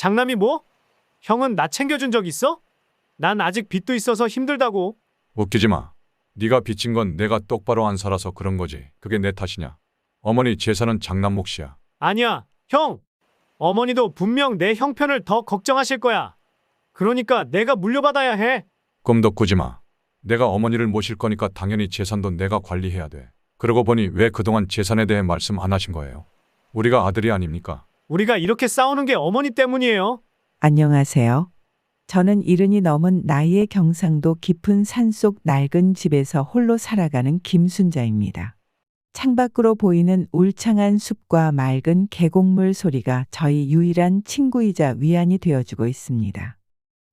장남이 뭐? 형은 나 챙겨준 적 있어? 난 아직 빚도 있어서 힘들다고. 웃기지 마. 네가 빚진 건 내가 똑바로 안 살아서 그런 거지. 그게 내 탓이냐? 어머니 재산은 장남 몫이야. 아니야, 형. 어머니도 분명 내 형편을 더 걱정하실 거야. 그러니까 내가 물려받아야 해. 꿈도 꾸지 마. 내가 어머니를 모실 거니까 당연히 재산도 내가 관리해야 돼. 그러고 보니 왜 그동안 재산에 대해 말씀 안 하신 거예요? 우리가 아들이 아닙니까? 우리가 이렇게 싸우는 게 어머니 때문이에요. 안녕하세요. 저는 70이 넘은 나이의 경상도 깊은 산속 낡은 집에서 홀로 살아가는 김순자입니다. 창밖으로 보이는 울창한 숲과 맑은 계곡물 소리가 저희 유일한 친구이자 위안이 되어주고 있습니다.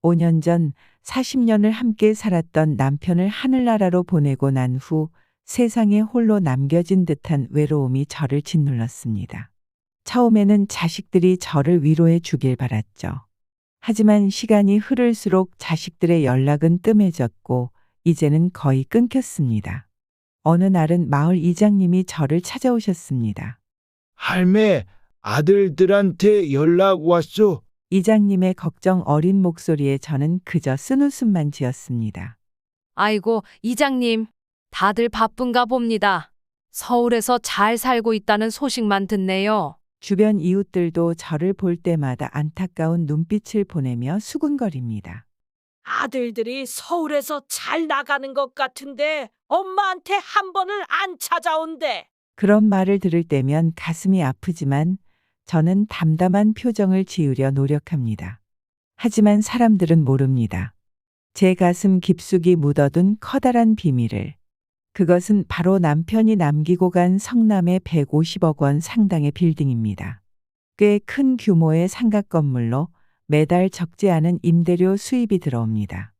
5년 전 40년을 함께 살았던 남편을 하늘나라로 보내고 난 후 세상에 홀로 남겨진 듯한 외로움이 저를 짓눌렀습니다. 처음에는 자식들이 저를 위로해 주길 바랐죠. 하지만 시간이 흐를수록 자식들의 연락은 뜸해졌고 이제는 거의 끊겼습니다. 어느 날은 마을 이장님이 저를 찾아오셨습니다. 할매, 아들들한테 연락 왔소? 이장님의 걱정 어린 목소리에 저는 그저 쓴웃음만 지었습니다. 아이고, 이장님. 다들 바쁜가 봅니다. 서울에서 잘 살고 있다는 소식만 듣네요. 주변 이웃들도 저를 볼 때마다 안타까운 눈빛을 보내며 수군거립니다. 아들들이 서울에서 잘 나가는 것 같은데 엄마한테 한 번을 안 찾아온대. 그런 말을 들을 때면 가슴이 아프지만 저는 담담한 표정을 지으려 노력합니다. 하지만 사람들은 모릅니다. 제 가슴 깊숙이 묻어둔 커다란 비밀을. 그것은 바로 남편이 남기고 간 성남의 150억 원 상당의 빌딩입니다. 꽤 큰 규모의 상가 건물로 매달 적지 않은 임대료 수입이 들어옵니다.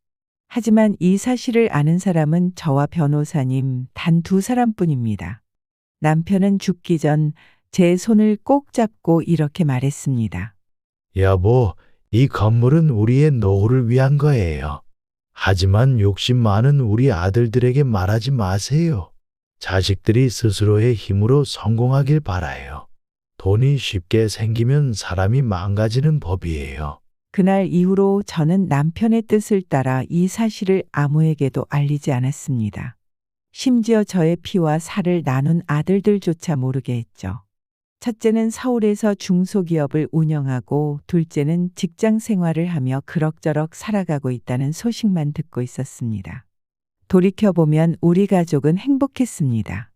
하지만 이 사실을 아는 사람은 저와 변호사님 단 2사람뿐입니다. 남편은 죽기 전 제 손을 꼭 잡고 이렇게 말했습니다. 여보, 이 건물은 우리의 노후를 위한 거예요. 하지만 욕심 많은 우리 아들들에게 말하지 마세요. 자식들이 스스로의 힘으로 성공하길 바라요. 돈이 쉽게 생기면 사람이 망가지는 법이에요. 그날 이후로 저는 남편의 뜻을 따라 이 사실을 아무에게도 알리지 않았습니다. 심지어 저의 피와 살을 나눈 아들들조차 모르게 했죠. 첫째는 서울에서 중소기업을 운영하고 둘째는 직장 생활을 하며 그럭저럭 살아가고 있다는 소식만 듣고 있었습니다. 돌이켜보면 우리 가족은 행복했습니다.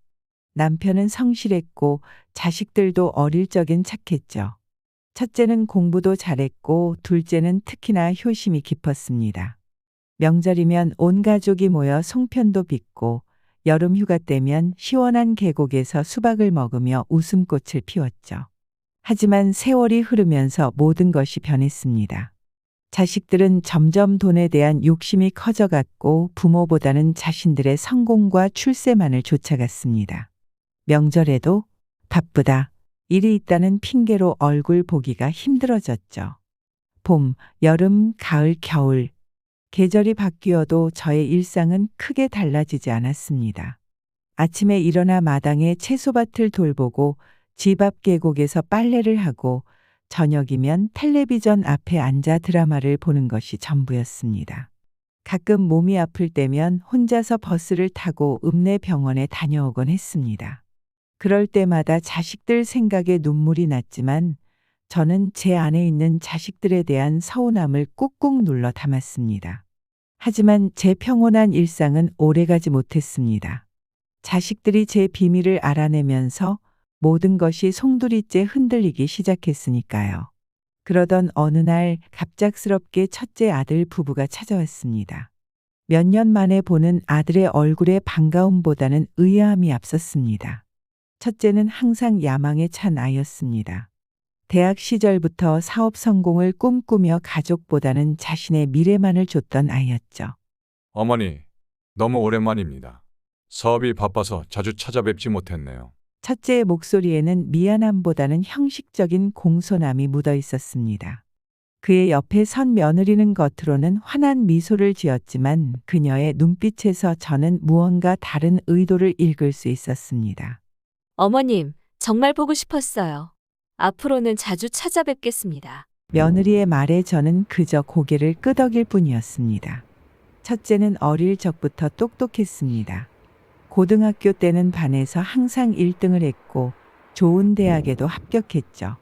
남편은 성실했고 자식들도 어릴 적엔 착했죠. 첫째는 공부도 잘했고 둘째는 특히나 효심이 깊었습니다. 명절이면 온 가족이 모여 송편도 빚고 여름 휴가 때면 시원한 계곡에서 수박을 먹으며 웃음꽃을 피웠죠. 하지만 세월이 흐르면서 모든 것이 변했습니다. 자식들은 점점 돈에 대한 욕심이 커져갔고 부모보다는 자신들의 성공과 출세만을 쫓아갔습니다. 명절에도 바쁘다, 일이 있다는 핑계로 얼굴 보기가 힘들어졌죠. 봄, 여름, 가을, 겨울. 계절이 바뀌어도 저의 일상은 크게 달라지지 않았습니다. 아침에 일어나 마당에 채소밭을 돌보고 집 앞 계곡에서 빨래를 하고 저녁이면 텔레비전 앞에 앉아 드라마를 보는 것이 전부였습니다. 가끔 몸이 아플 때면 혼자서 버스를 타고 읍내 병원에 다녀오곤 했습니다. 그럴 때마다 자식들 생각에 눈물이 났지만 저는 제 안에 있는 자식들에 대한 서운함을 꾹꾹 눌러 담았습니다. 하지만 제 평온한 일상은 오래가지 못했습니다. 자식들이 제 비밀을 알아내면서 모든 것이 송두리째 흔들리기 시작했으니까요. 그러던 어느 날 갑작스럽게 첫째 아들 부부가 찾아왔습니다. 몇 년 만에 보는 아들의 얼굴에 반가움보다는 의아함이 앞섰습니다. 첫째는 항상 야망에 찬 아이였습니다. 대학 시절부터 사업 성공을 꿈꾸며 가족보다는 자신의 미래만을 줬던 아이였죠. 어머니, 너무 오랜만입니다. 사업이 바빠서 자주 찾아뵙지 못했네요. 첫째의 목소리에는 미안함보다는 형식적인 공손함이 묻어 있었습니다. 그의 옆에 선 며느리는 겉으로는 환한 미소를 지었지만 그녀의 눈빛에서 저는 무언가 다른 의도를 읽을 수 있었습니다. 어머님, 정말 보고 싶었어요. 앞으로는 자주 찾아뵙겠습니다. 며느리의 말에 저는 그저 고개를 끄덕일 뿐이었습니다. 첫째는 어릴 적부터 똑똑했습니다. 고등학교 때는 반에서 항상 1등을 했고 좋은 대학에도 합격했죠.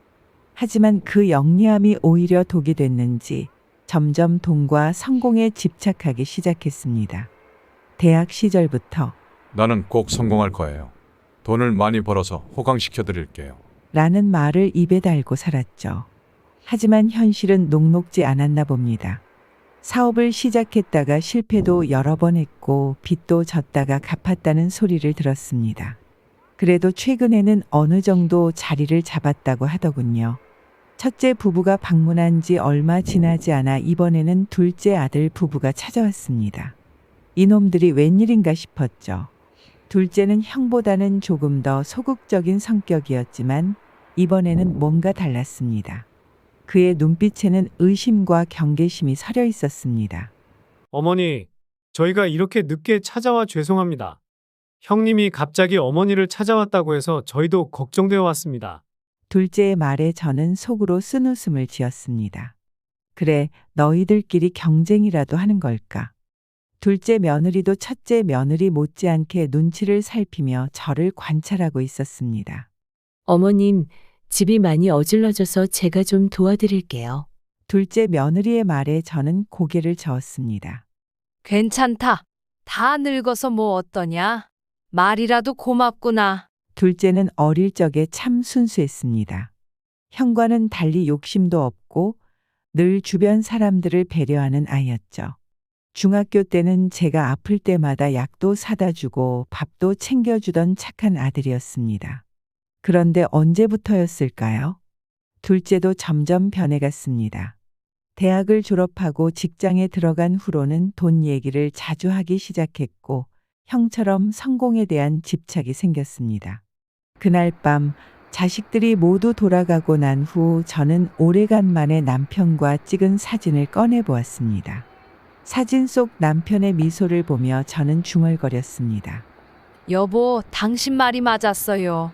하지만 그 영리함이 오히려 독이 됐는지 점점 돈과 성공에 집착하기 시작했습니다. 대학 시절부터 나는 꼭 성공할 거예요. 돈을 많이 벌어서 호강시켜 드릴게요. 라는 말을 입에 달고 살았죠. 하지만 현실은 녹록지 않았나 봅니다. 사업을 시작했다가 실패도 여러 번 했고 빚도 졌다가 갚았다는 소리를 들었습니다. 그래도 최근에는 어느 정도 자리를 잡았다고 하더군요. 첫째 부부가 방문한 지 얼마 지나지 않아 이번에는 둘째 아들 부부가 찾아왔습니다. 이놈들이 웬일인가 싶었죠. 둘째는 형보다는 조금 더 소극적인 성격이었지만 이번에는 뭔가 달랐습니다. 그의 눈빛에는 의심과 경계심이 서려 있었습니다. 어머니, 저희가 이렇게 늦게 찾아와 죄송합니다. 형님이 갑자기 어머니를 찾아왔다고 해서 저희도 걱정되어 왔습니다. 둘째의 말에 저는 속으로 쓴웃음을 지었습니다. 그래, 너희들끼리 경쟁이라도 하는 걸까? 둘째 며느리도 첫째 며느리 못지않게 눈치를 살피며 저를 관찰하고 있었습니다. 어머님, 집이 많이 어질러져서 제가 좀 도와드릴게요. 둘째 며느리의 말에 저는 고개를 저었습니다. 괜찮다. 다 늙어서 뭐 어떠냐? 말이라도 고맙구나. 둘째는 어릴 적에 참 순수했습니다. 형과는 달리 욕심도 없고 늘 주변 사람들을 배려하는 아이였죠. 중학교 때는 제가 아플 때마다 약도 사다 주고 밥도 챙겨주던 착한 아들이었습니다. 그런데 언제부터였을까요? 둘째도 점점 변해갔습니다. 대학을 졸업하고 직장에 들어간 후로는 돈 얘기를 자주 하기 시작했고 형처럼 성공에 대한 집착이 생겼습니다. 그날 밤 자식들이 모두 돌아가고 난 후 저는 오래간만에 남편과 찍은 사진을 꺼내 보았습니다. 사진 속 남편의 미소를 보며 저는 중얼거렸습니다. 여보, 당신 말이 맞았어요.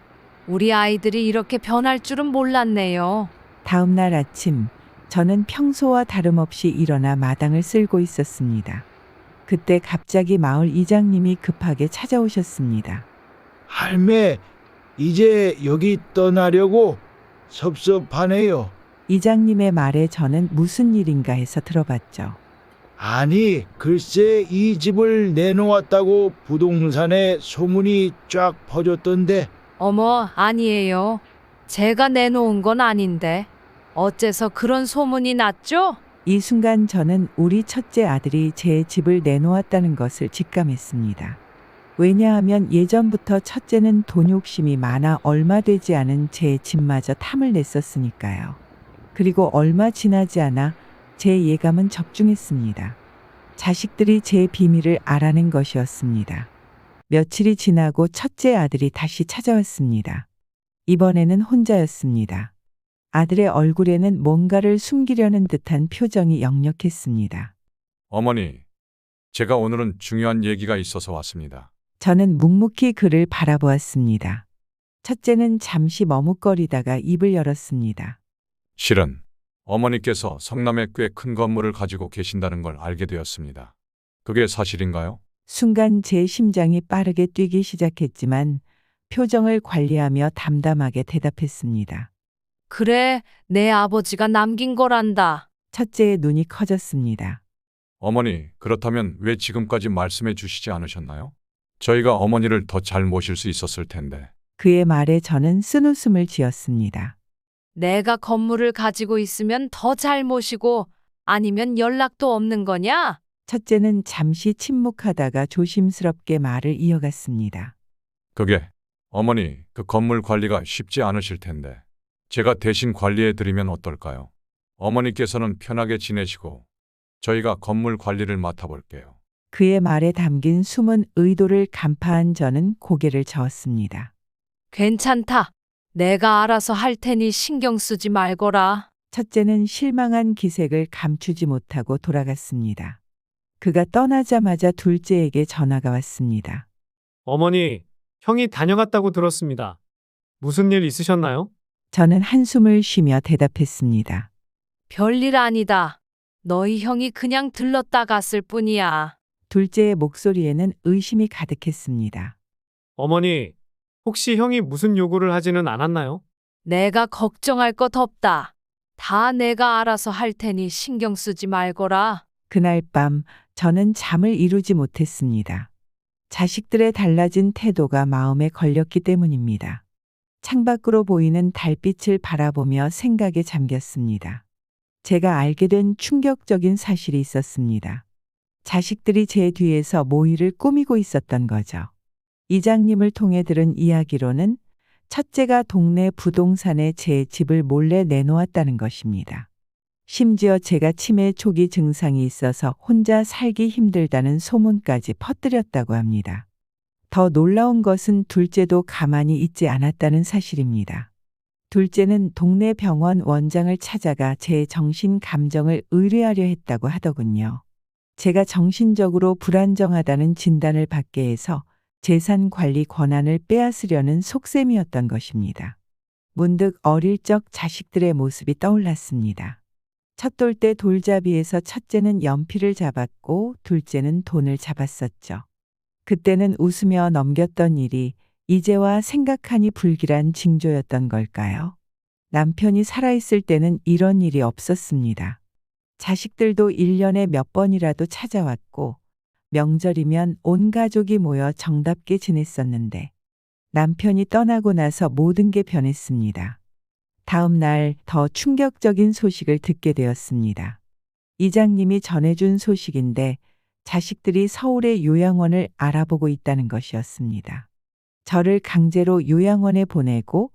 우리 아이들이 이렇게 변할 줄은 몰랐네요. 다음 날 아침 저는 평소와 다름없이 일어나 마당을 쓸고 있었습니다. 그때 갑자기 마을 이장님이 급하게 찾아오셨습니다. 할매, 이제 여기 떠나려고 섭섭하네요. 이장님의 말에 저는 무슨 일인가 해서 들어봤죠. 아니, 글쎄 이 집을 내놓았다고 부동산에 소문이 쫙 퍼졌던데. 어머, 아니에요. 제가 내놓은 건 아닌데. 어째서 그런 소문이 났죠? 이 순간 저는 우리 첫째 아들이 제 집을 내놓았다는 것을 직감했습니다. 왜냐하면 예전부터 첫째는 돈 욕심이 많아 얼마 되지 않은 제 집마저 탐을 냈었으니까요. 그리고 얼마 지나지 않아 제 예감은 적중했습니다. 자식들이 제 비밀을 알아낸 것이었습니다. 며칠이 지나고 첫째 아들이 다시 찾아왔습니다. 이번에는 혼자였습니다. 아들의 얼굴에는 뭔가를 숨기려는 듯한 표정이 역력했습니다. 어머니, 제가 오늘은 중요한 얘기가 있어서 왔습니다. 저는 묵묵히 그를 바라보았습니다. 첫째는 잠시 머뭇거리다가 입을 열었습니다. 실은 어머니께서 성남에 꽤 큰 건물을 가지고 계신다는 걸 알게 되었습니다. 그게 사실인가요? 순간 제 심장이 빠르게 뛰기 시작했지만 표정을 관리하며 담담하게 대답했습니다. 그래, 내 아버지가 남긴 거란다. 첫째의 눈이 커졌습니다. 어머니, 그렇다면 왜 지금까지 말씀해 주시지 않으셨나요? 저희가 어머니를 더 잘 모실 수 있었을 텐데. 그의 말에 저는 쓴웃음을 지었습니다. 내가 건물을 가지고 있으면 더 잘 모시고 아니면 연락도 없는 거냐? 첫째는 잠시 침묵하다가 조심스럽게 말을 이어갔습니다. 그게 어머니, 그 건물 관리가 쉽지 않으실 텐데 제가 대신 관리해 드리면 어떨까요? 어머니께서는 편하게 지내시고 저희가 건물 관리를 맡아볼게요. 그의 말에 담긴 숨은 의도를 간파한 저는 고개를 저었습니다. 괜찮다. 내가 알아서 할 테니 신경 쓰지 말거라. 첫째는 실망한 기색을 감추지 못하고 돌아갔습니다. 그가 떠나자마자 둘째에게 전화가 왔습니다. 어머니, 형이 다녀갔다고 들었습니다. 무슨 일 있으셨나요? 저는 한숨을 쉬며 대답했습니다. 별일 아니다. 너희 형이 그냥 들렀다 갔을 뿐이야. 둘째의 목소리에는 의심이 가득했습니다. 어머니, 혹시 형이 무슨 요구를 하지는 않았나요? 내가 걱정할 것 없다. 다 내가 알아서 할 테니 신경 쓰지 말거라. 그날 밤 저는 잠을 이루지 못했습니다. 자식들의 달라진 태도가 마음에 걸렸기 때문입니다. 창밖으로 보이는 달빛을 바라보며 생각에 잠겼습니다. 제가 알게 된 충격적인 사실이 있었습니다. 자식들이 제 뒤에서 모의를 꾸미고 있었던 거죠. 이장님을 통해 들은 이야기로는 첫째가 동네 부동산에 제 집을 몰래 내놓았다는 것입니다. 심지어 제가 치매 초기 증상이 있어서 혼자 살기 힘들다는 소문까지 퍼뜨렸다고 합니다. 더 놀라운 것은 둘째도 가만히 있지 않았다는 사실입니다. 둘째는 동네 병원 원장을 찾아가 제 정신 감정을 의뢰하려 했다고 하더군요. 제가 정신적으로 불안정하다는 진단을 받게 해서 재산 관리 권한을 빼앗으려는 속셈이었던 것입니다. 문득 어릴 적 자식들의 모습이 떠올랐습니다. 첫 돌 때 돌잡이에서 첫째는 연필을 잡았고 둘째는 돈을 잡았었죠. 그때는 웃으며 넘겼던 일이 이제와 생각하니 불길한 징조였던 걸까요? 남편이 살아있을 때는 이런 일이 없었습니다. 자식들도 1년에 몇 번이라도 찾아왔고 명절이면 온 가족이 모여 정답게 지냈었는데 남편이 떠나고 나서 모든 게 변했습니다. 다음 날 더 충격적인 소식을 듣게 되었습니다. 이장님이 전해준 소식인데 자식들이 서울의 요양원을 알아보고 있다는 것이었습니다. 저를 강제로 요양원에 보내고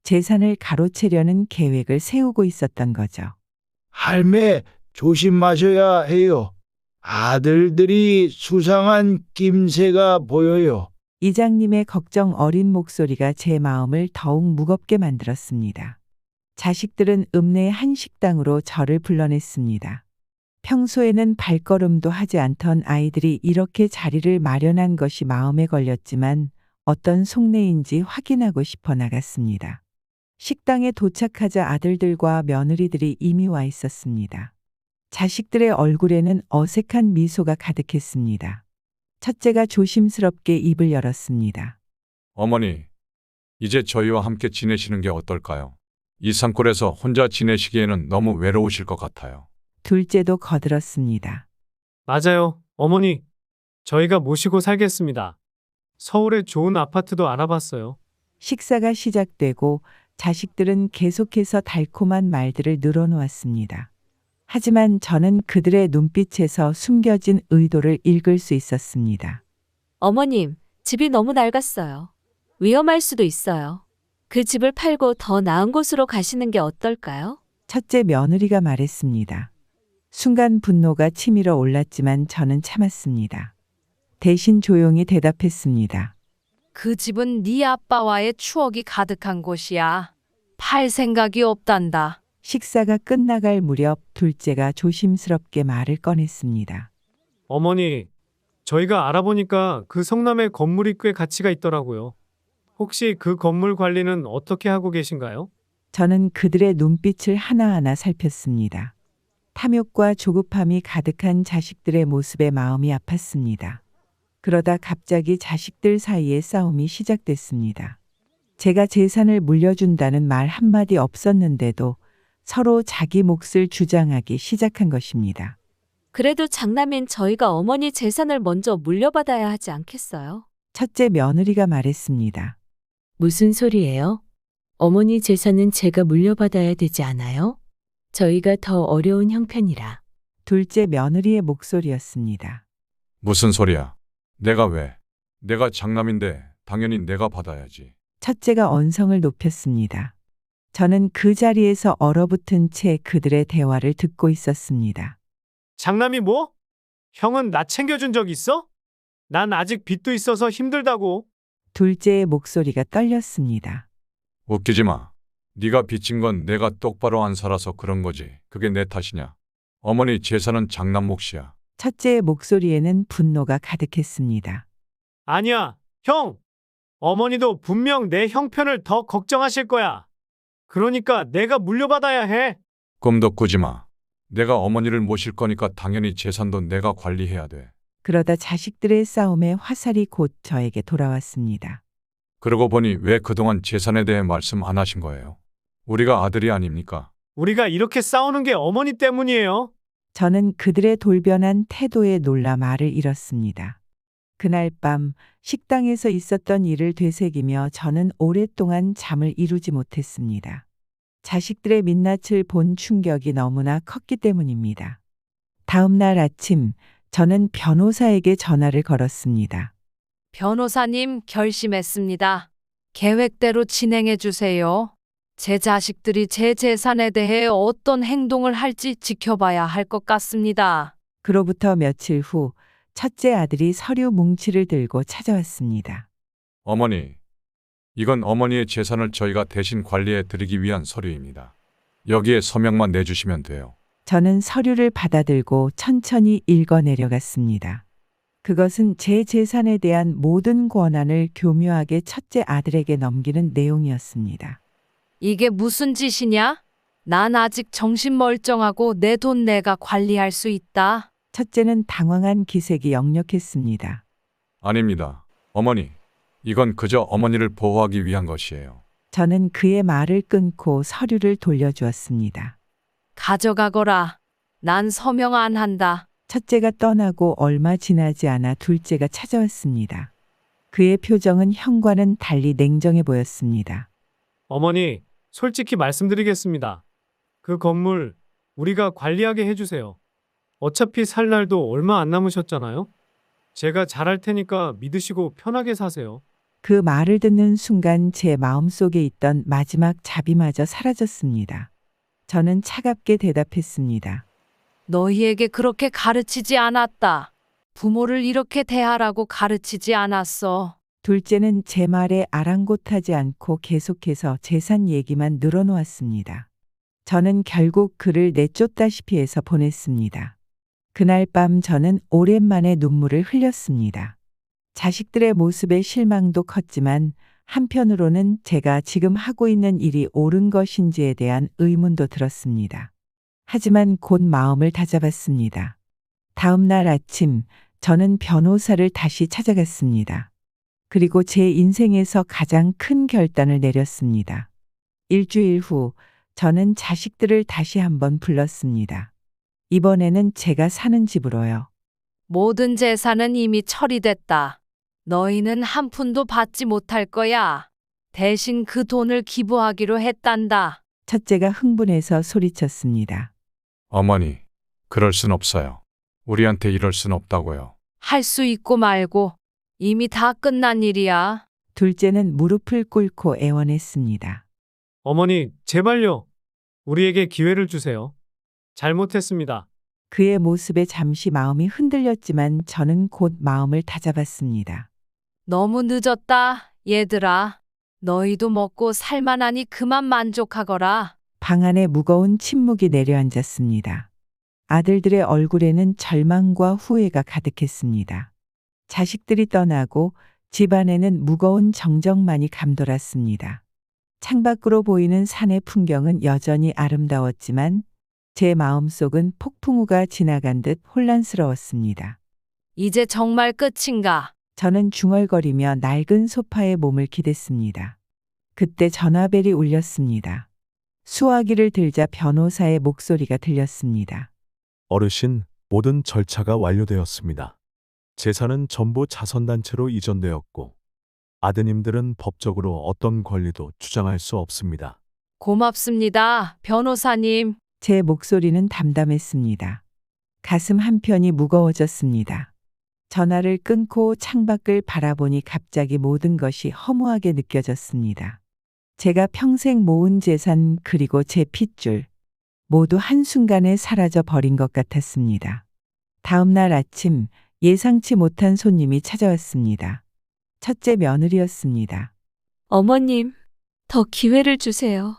재산을 가로채려는 계획을 세우고 있었던 거죠. 할매, 조심하셔야 해요. 아들들이 수상한 낌새가 보여요. 이장님의 걱정 어린 목소리가 제 마음을 더욱 무겁게 만들었습니다. 자식들은 읍내 한 식당으로 저를 불러냈습니다. 평소에는 발걸음도 하지 않던 아이들이 이렇게 자리를 마련한 것이 마음에 걸렸지만 어떤 속내인지 확인하고 싶어 나갔습니다. 식당에 도착하자 아들들과 며느리들이 이미 와 있었습니다. 자식들의 얼굴에는 어색한 미소가 가득했습니다. 첫째가 조심스럽게 입을 열었습니다. 어머니, 이제 저희와 함께 지내시는 게 어떨까요? 이 산골에서 혼자 지내시기에는 너무 외로우실 것 같아요. 둘째도 거들었습니다. 맞아요, 어머니. 저희가 모시고 살겠습니다. 서울에 좋은 아파트도 알아봤어요. 식사가 시작되고 자식들은 계속해서 달콤한 말들을 늘어놓았습니다. 하지만 저는 그들의 눈빛에서 숨겨진 의도를 읽을 수 있었습니다. 어머님, 집이 너무 낡았어요. 위험할 수도 있어요. 그 집을 팔고 더 나은 곳으로 가시는 게 어떨까요? 첫째 며느리가 말했습니다. 순간 분노가 치밀어 올랐지만 저는 참았습니다. 대신 조용히 대답했습니다. 그 집은 네 아빠와의 추억이 가득한 곳이야. 팔 생각이 없단다. 식사가 끝나갈 무렵 둘째가 조심스럽게 말을 꺼냈습니다. 어머니, 저희가 알아보니까 그 성남에 건물이 꽤 가치가 있더라고요. 혹시 그 건물 관리는 어떻게 하고 계신가요? 저는 그들의 눈빛을 하나하나 살폈습니다. 탐욕과 조급함이 가득한 자식들의 모습에 마음이 아팠습니다. 그러다 갑자기 자식들 사이에 싸움이 시작됐습니다. 제가 재산을 물려준다는 말 한마디 없었는데도 서로 자기 몫을 주장하기 시작한 것입니다. 그래도 장남인 저희가 어머니 재산을 먼저 물려받아야 하지 않겠어요? 첫째 며느리가 말했습니다. 무슨 소리예요? 어머니 재산은 제가 물려받아야 되지 않아요? 저희가 더 어려운 형편이라. 둘째 며느리의 목소리였습니다. 무슨 소리야? 내가 왜? 내가 장남인데 당연히 내가 받아야지. 첫째가 언성을 높였습니다. 저는 그 자리에서 얼어붙은 채 그들의 대화를 듣고 있었습니다. 장남이 뭐? 형은 나 챙겨준 적 있어? 난 아직 빚도 있어서 힘들다고. 둘째의 목소리가 떨렸습니다. 웃기지 마. 네가 빚진 건 내가 똑바로 안 살아서 그런 거지. 그게 내 탓이냐? 어머니 재산은 장남 몫이야. 첫째의 목소리에는 분노가 가득했습니다. 아니야, 형. 어머니도 분명 내 형편을 더 걱정하실 거야. 그러니까 내가 물려받아야 해. 꿈도 꾸지 마. 내가 어머니를 모실 거니까 당연히 재산도 내가 관리해야 돼. 그러다 자식들의 싸움에 화살이 곧 저에게 돌아왔습니다. 그러고 보니 왜 그동안 재산에 대해 말씀 안 하신 거예요? 우리가 아들이 아닙니까? 우리가 이렇게 싸우는 게 어머니 때문이에요. 저는 그들의 돌변한 태도에 놀라 말을 잃었습니다. 그날 밤 식당에서 있었던 일을 되새기며 저는 오랫동안 잠을 이루지 못했습니다. 자식들의 민낯을 본 충격이 너무나 컸기 때문입니다. 다음 날 아침 저는 변호사에게 전화를 걸었습니다. 변호사님, 결심했습니다. 계획대로 진행해 주세요. 제 자식들이 제 재산에 대해 어떤 행동을 할지 지켜봐야 할 것 같습니다. 그로부터 며칠 후 첫째 아들이 서류 뭉치를 들고 찾아왔습니다. 어머니, 이건 어머니의 재산을 저희가 대신 관리해 드리기 위한 서류입니다. 여기에 서명만 내주시면 돼요. 저는 서류를 받아들고 천천히 읽어 내려갔습니다. 그것은 제 재산에 대한 모든 권한을 교묘하게 첫째 아들에게 넘기는 내용이었습니다. 이게 무슨 짓이냐? 난 아직 정신 멀쩡하고 내 돈 내가 관리할 수 있다. 첫째는 당황한 기색이 역력했습니다. 아닙니다. 어머니, 이건 그저 어머니를 보호하기 위한 것이에요. 저는 그의 말을 끊고 서류를 돌려주었습니다. 가져가거라. 난 서명 안 한다. 첫째가 떠나고 얼마 지나지 않아 둘째가 찾아왔습니다. 그의 표정은 형과는 달리 냉정해 보였습니다. 어머니, 솔직히 말씀드리겠습니다. 그 건물 우리가 관리하게 해주세요. 어차피 살 날도 얼마 안 남으셨잖아요. 제가 잘할 테니까 믿으시고 편하게 사세요. 그 말을 듣는 순간 제 마음속에 있던 마지막 자비마저 사라졌습니다. 저는 차갑게 대답했습니다. 너희에게 그렇게 가르치지 않았다. 부모를 이렇게 대하라고 가르치지 않았어. 둘째는 제 말에 아랑곳하지 않고 계속해서 재산 얘기만 늘어놓았습니다. 저는 결국 그를 내쫓다시피 해서 보냈습니다. 그날 밤 저는 오랜만에 눈물을 흘렸습니다. 자식들의 모습에 실망도 컸지만 한편으로는 제가 지금 하고 있는 일이 옳은 것인지에 대한 의문도 들었습니다. 하지만 곧 마음을 다잡았습니다. 다음 날 아침 저는 변호사를 다시 찾아갔습니다. 그리고 제 인생에서 가장 큰 결단을 내렸습니다. 일주일 후 저는 자식들을 다시 한번 불렀습니다. 이번에는 제가 사는 집으로요. 모든 재산은 이미 처리됐다. 너희는 한 푼도 받지 못할 거야. 대신 그 돈을 기부하기로 했단다. 첫째가 흥분해서 소리쳤습니다. 어머니, 그럴 순 없어요. 우리한테 이럴 순 없다고요. 할 수 있고 말고 이미 다 끝난 일이야. 둘째는 무릎을 꿇고 애원했습니다. 어머니, 제발요. 우리에게 기회를 주세요. 잘못했습니다. 그의 모습에 잠시 마음이 흔들렸지만 저는 곧 마음을 다잡았습니다. 너무 늦었다, 얘들아. 너희도 먹고 살만하니 그만 만족하거라. 방 안에 무거운 침묵이 내려앉았습니다. 아들들의 얼굴에는 절망과 후회가 가득했습니다. 자식들이 떠나고 집안에는 무거운 정적만이 감돌았습니다. 창밖으로 보이는 산의 풍경은 여전히 아름다웠지만 제 마음속은 폭풍우가 지나간 듯 혼란스러웠습니다. 이제 정말 끝인가? 저는 중얼거리며 낡은 소파에 몸을 기댔습니다. 그때 전화벨이 울렸습니다. 수화기를 들자 변호사의 목소리가 들렸습니다. 어르신, 모든 절차가 완료되었습니다. 재산은 전부 자선단체로 이전되었고 아드님들은 법적으로 어떤 권리도 주장할 수 없습니다. 고맙습니다, 변호사님. 제 목소리는 담담했습니다. 가슴 한편이 무거워졌습니다. 전화를 끊고 창밖을 바라보니 갑자기 모든 것이 허무하게 느껴졌습니다. 제가 평생 모은 재산 그리고 제 핏줄 모두 한순간에 사라져 버린 것 같았습니다. 다음 날 아침 예상치 못한 손님이 찾아왔습니다. 첫째 며느리였습니다. 어머님, 더 기회를 주세요.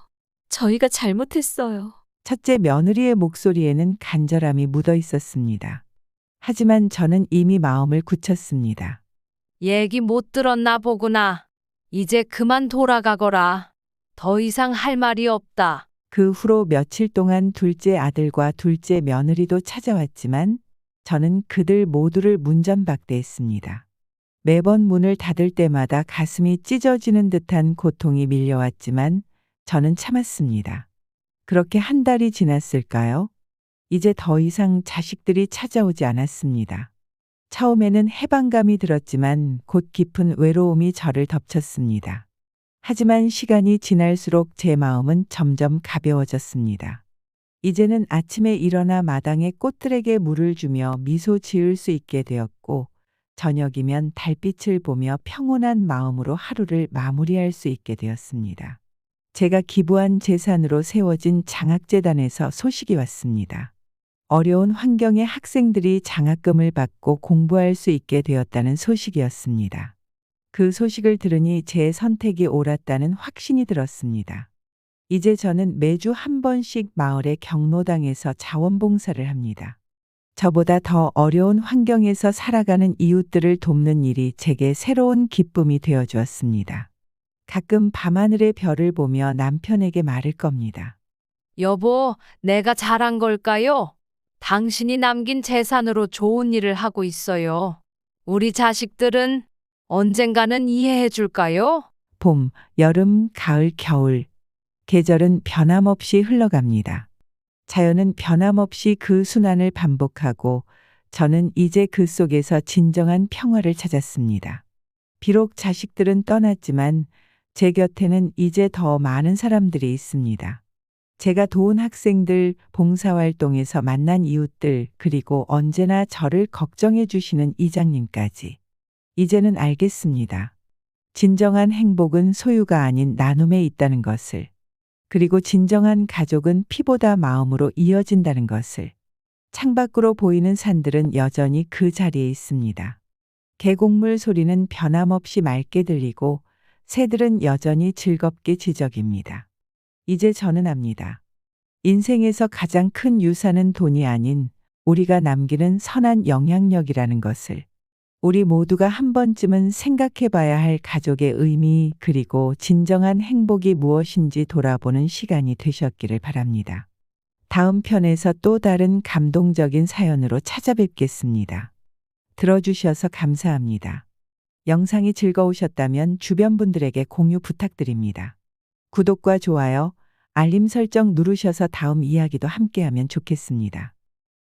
저희가 잘못했어요. 첫째 며느리의 목소리에는 간절함이 묻어 있었습니다. 하지만 저는 이미 마음을 굳혔습니다. 얘기 못 들었나 보구나. 이제 그만 돌아가거라. 더 이상 할 말이 없다. 그 후로 며칠 동안 둘째 아들과 둘째 며느리도 찾아왔지만 저는 그들 모두를 문전박대했습니다. 매번 문을 닫을 때마다 가슴이 찢어지는 듯한 고통이 밀려왔지만 저는 참았습니다. 그렇게 한 달이 지났을까요? 이제 더 이상 자식들이 찾아오지 않았습니다. 처음에는 해방감이 들었지만 곧 깊은 외로움이 저를 덮쳤습니다. 하지만 시간이 지날수록 제 마음은 점점 가벼워졌습니다. 이제는 아침에 일어나 마당에 꽃들에게 물을 주며 미소 지을 수 있게 되었고, 저녁이면 달빛을 보며 평온한 마음으로 하루를 마무리할 수 있게 되었습니다. 제가 기부한 재산으로 세워진 장학재단에서 소식이 왔습니다. 어려운 환경의 학생들이 장학금을 받고 공부할 수 있게 되었다는 소식이었습니다. 그 소식을 들으니 제 선택이 옳았다는 확신이 들었습니다. 이제 저는 매주 한 번씩 마을의 경로당에서 자원봉사를 합니다. 저보다 더 어려운 환경에서 살아가는 이웃들을 돕는 일이 제게 새로운 기쁨이 되어 주었습니다. 가끔 밤하늘의 별을 보며 남편에게 말할 겁니다. 여보, 내가 잘한 걸까요? 당신이 남긴 재산으로 좋은 일을 하고 있어요. 우리 자식들은 언젠가는 이해해 줄까요? 봄, 여름, 가을, 겨울. 계절은 변함없이 흘러갑니다. 자연은 변함없이 그 순환을 반복하고 저는 이제 그 속에서 진정한 평화를 찾았습니다. 비록 자식들은 떠났지만 제 곁에는 이제 더 많은 사람들이 있습니다. 제가 도운 학생들, 봉사활동에서 만난 이웃들, 그리고 언제나 저를 걱정해 주시는 이장님까지. 이제는 알겠습니다. 진정한 행복은 소유가 아닌 나눔에 있다는 것을. 그리고 진정한 가족은 피보다 마음으로 이어진다는 것을. 창밖으로 보이는 산들은 여전히 그 자리에 있습니다. 계곡물 소리는 변함없이 맑게 들리고 새들은 여전히 즐겁게 지저깁니다. 이제 저는 압니다. 인생에서 가장 큰 유산은 돈이 아닌 우리가 남기는 선한 영향력이라는 것을. 우리 모두가 한 번쯤은 생각해 봐야 할 가족의 의미, 그리고 진정한 행복이 무엇인지 돌아보는 시간이 되셨기를 바랍니다. 다음 편에서 또 다른 감동적인 사연으로 찾아뵙겠습니다. 들어주셔서 감사합니다. 영상이 즐거우셨다면 주변 분들에게 공유 부탁드립니다. 구독과 좋아요, 알림 설정 누르셔서 다음 이야기도 함께하면 좋겠습니다.